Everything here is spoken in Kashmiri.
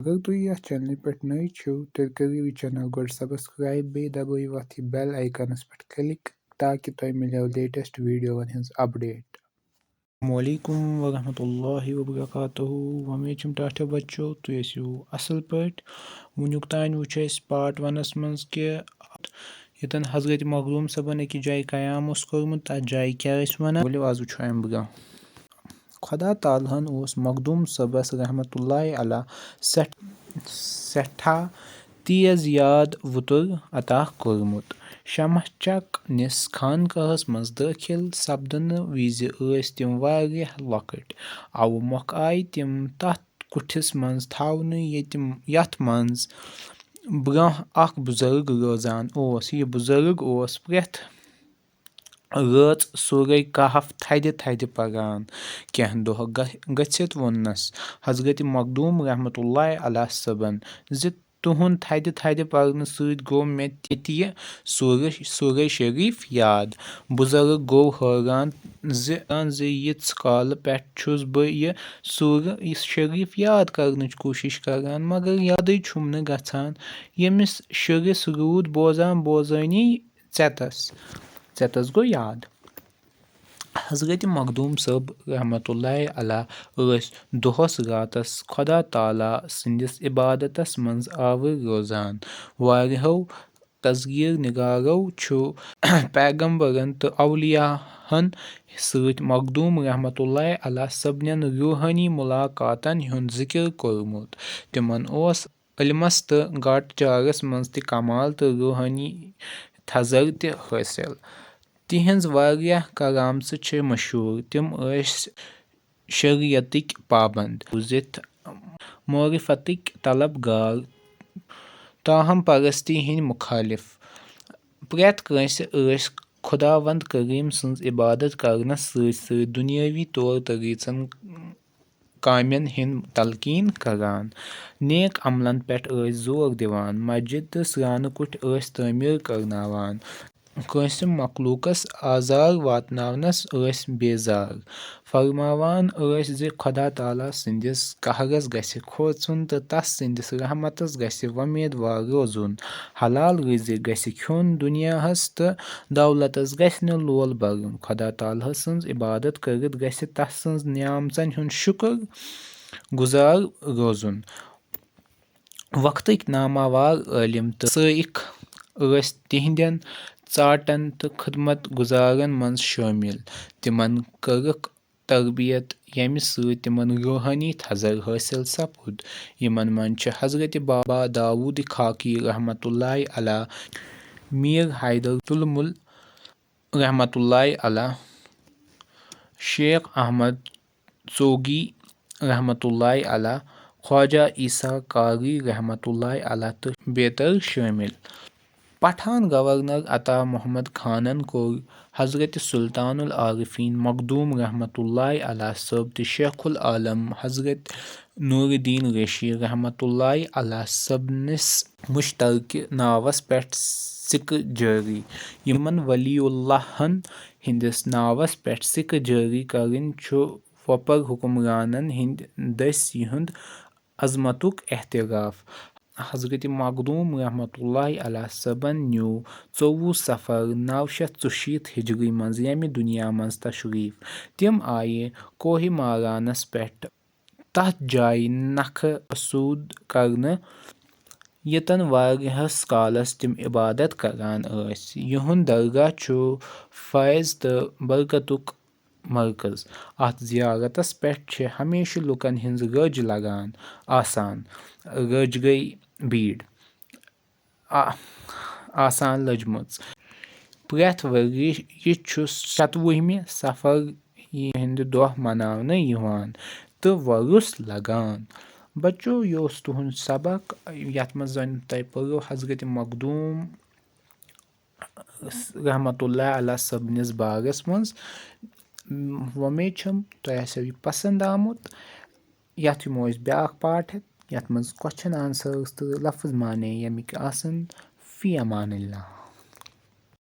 अगर तुम यह चैनल पे नए छो तेल करियो ये चैनल गोड सब्सक्राइब बे दबाइयो अथी बेल आइकनस पे क्लिक ताकि तुम मिलो लेटेस्ट वीडियो हंस अपडेट। अस्सलामुअलैकुम वरहमतुल्लाहि वबरकातुहू। उम्मीद छम टाटा बच्चो तुम ऐसियो असल पट वुनुक तान वुच पार्ट 1 मज कि यतन हजरत मखदूम सबन अकिस जाय कयाम कोर्मुत तथ जाय क्या वन बोलो आज वुचो अम ब्रो। खुदा तालहन ओस मखदूम सबस रहमतुल्लाहि अलैह सठा तेज याद वुतुर अता कोर्मुत। शमह चक निस खानकाहस मज दाखिल सपदन विज ऐस तिम वारियाह लॉकट। अवु मोख आय तिम तथ कुठिस मज थावन यथ मज ब्रोह अख बुजुर्ग रोजान ओस। यह बुजुर्ग ओस प्रेथ रात सूरह कहफ थदि थदि परान। कह दोह गछित वोन्नस हजरत मखदूम रहमतुल्लाहि अलैह सबन ज तुहुन थदि थदि परन सत गो मे यह सूरह शरीफ याद। बुजुर्ग गो हैरान ज यित्स काल पेठ छुस ब यह सूरह शरीफ याद करनच कोशिश करान मगर यादे छुम न गछान। यमिस शुरिस रूद बोजान बोजानी चेतस गो याद। हजरत मखदूम सब रहमतुल्लाहि अलैह ऐस दोहस रातस खुदा ताला सिंदिस इबादतस मज आवर रोजान। वारियो तजगीर निगारो छु पैगंबरन तो औलियाहन सत मखदूम रहमतुल्लाहि अलैह सबनन रूहानी मुलाकातन हुंद जिक्र कोर्मुत। तिमन ओस इल्मस तो गट चारस मज त कमाल तो रूहानी थजर त हासिल। तिहंज वारियाह करामत छ मशहूर। तिम ऐस शरीयतिक पाबंद रोजित मारिफतिक तलबगार ताहम परस्ती हिंद मुखालिफ। प्रेथ कंस ऐस खुदावंद करीम सन्ज इबादत करनस सत सत दुनियावी तौर तरीकन कामयन हिंद तलकीन करान। नेक अमलन पेठ ऐस जोर दिवान। मस्जिद तो स्रान कुठ ऐस तामीर करनावान। कंस मखलूकस आजार वातनावनस ऐस बेजार। फरमावान ऐस ज खुदा ताला सिंदिस कहरस गछ खोचुन तो तस सिंदिस रहमतस गछ वमेदवार रोजुन। हलाल रिजिक गछ खियोन दुनियाहस तो दौलतस गछ न लोल बरुन। खुदा ताला सन्ज इबादत करित गछ तस सन्ज नियामतन हुंद शुक्र गुजार रोजुन। वक्तक नामावार आलिम तो साइख ऐस तिहंदन चाटन तो खिदमत गुजारन मज शामिल। तिमन करक तरबियत यमि सत तिमन रूहानी थजर हासिल सपुद। यमन मज छ हजरत बाबा दाऊद खाकी रहमतुल्लाहि अलैह, मीर हैदर तुलमुल रहमतुल्लाहि अलैह, शेख अहमद चौगी रहमतुल्लाहि अलैह, ख्वाजा ईसा कारी रहमतुल्लाहि अलैह तो बेतर शामिल। पठान गवर्नर अता मोहम्मद खानन कोर हजरत सुल्तानुल आरिफीन मखदूम रहमतुल्लाहि अलैह सब तो शेखुल आलम हजरत नूरुद्दीन रिशी रहमतुल्लाहि अलैह सबनिस मुश्तरक नावस पेठ सिक्क जारी। यमन वलीउल्लाहन हिंदिस नावस पेठ सिक्क जारी करन छु वपर हुक्मरानन हिंद दस यहुंद अजमतुक एहतिराफ। हजरत मखदूम रहमतुल्लाहि अलैह सबन न्यू 24 सफर 964 हिजरी मज यमि दुनिया मज तशरीफ। तिम आये कोहिमारानस पेठ तथ जाय नख असूद करन यतन वारियहस कालस तिम इबादत करान ऐस। यहुंद दरगाह छु फैज तो बरकतुक मरकज। अथ जियारतस पेठ छ हमेशा लुकन हिंज रज लगान आसान। रज गई भीड़ आसान लजमच। प्रेथ वरि यह छु 27वें सफर हिंद दोह मनावन यिवान तो वरुस लगान। बच्चो यह ओस तुहुंद सबक यथ मज जन तय पर्यो हजरत मखदूम रहमतुल्लाहि अलैह सबनिस बारस मज। उम्मीद छम तोह आसो यह पसंद आमुत। यथ यमो अस ब्याख पार्ट हेत यथ मज क्वेश्चन आंसर्स तो लफ्ज माने यमिक आसन। फी अमानिल्लाह।